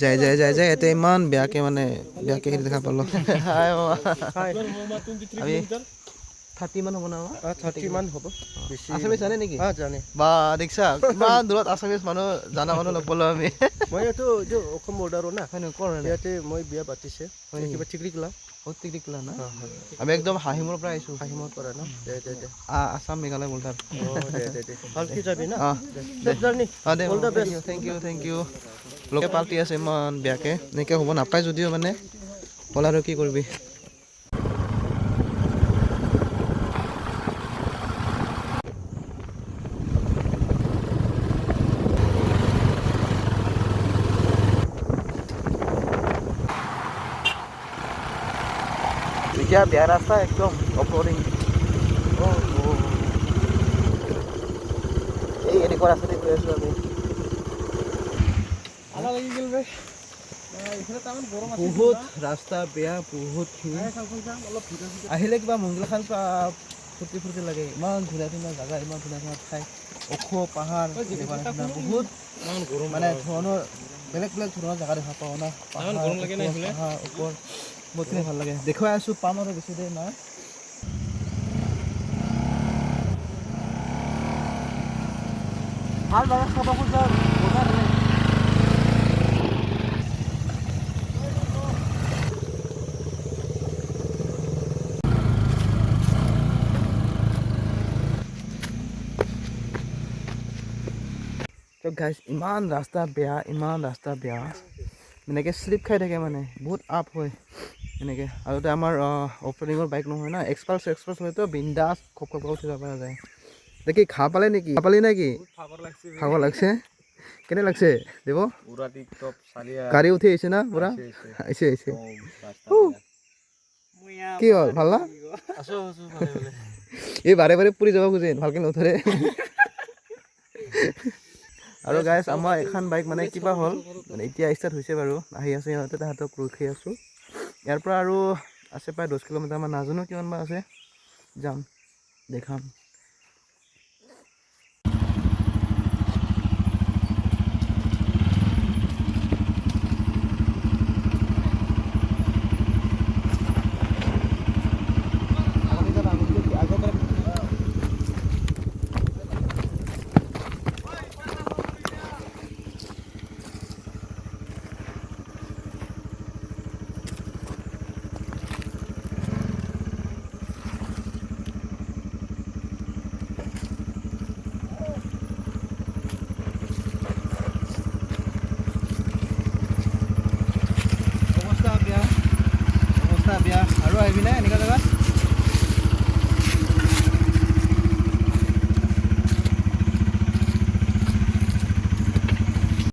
যায় ইয়াতে ইমান বেয়াকে মানে বেয়াকে হেৰি দেখা পালোঁ আমি 30 মান হ'ব না 30 মান হ'ব আছামিজ জানে নেকি জানে বা দেখিছা ইমান দূৰত আছামিজ মানুহ জানা মানুহ লগ পালোঁ আমি মই এইটো অসম বৰ্ডাৰো না হয় কৰ ইয়াতে মই বিয়া পাতিছে কিবা টিকৰিকলা টিকৰিকলা না আমি একদম হাহিমৰ পৰা আহিছোঁ হাহিমৰ পৰা ন দে আছাম মেঘালয় বৰ্ডাৰ দে ভালকে যাবি না থেংক ইউ লোকে পাল্টি আছে ইমান বেয়াকে এনেকৈ হ'ব নাপায় যদিও মানে হ'ল আৰু কি কৰিবি এতিয়া বেয়া ৰাস্তা একদম অফৰোডিং এই এনেকুৱা ৰাস্তাতে গৈ আছোঁ আমি বহুত ৰাস্তা বেয়া বহুত আহিলে কিবা মংগলখান ফূৰ্তি লাগে ইমান ধুনীয়া ধুনীয়া জেগা ইমান ধুনীয়া ধুনীয়া ঠাই ওখ পাহাৰ বহুত মানে ধৰণৰ বেলেগ বেলেগ ধৰণৰ জেগা দেখা পাওঁ না পাহাৰ ওপৰ বহুতখিনি ভাল লাগে দেখুৱাই আছোঁ পাম আৰু বেছি দেৰি নাই ভাল জাগা চাব খোজা গাইজ ইমান ৰাস্তা বেয়া এনেকৈ শ্লিপ খাই থাকে মানে বহুত আপ হয় এনেকৈ আৰু আমাৰ অফৰোডিঙৰ বাইক নহয় না এক্সপাল্ছ হয়তো বিন্দাছ খপ উঠি যাব পৰা যায় কি ঘাঁহ পালে নেকি পালি নেকি খাব লাগছে কেনে লাগছে দেৱ গাড়ী উঠি আহিছে না পুৰা আহিছে কি হ'ল ভাল না এই বাৰে পুৰি যাব খোজে ভালকৈ নধৰে আৰু গাইজ আমাৰ এখন বাইক মানে কিবা হ'ল মানে এতিয়া ষ্টাৰ্ট হৈছে বাৰু আহি আছে সিহঁতে তাহাঁতক ৰখি আছোঁ ইয়াৰ পৰা আৰু আছে প্ৰায় 10 কিলোমিটাৰমান নাজানো কিমান বা আছে যাম দেখাম অৱস্থা বেয়া আৰু আহিবি না এনেকুৱা জেগাত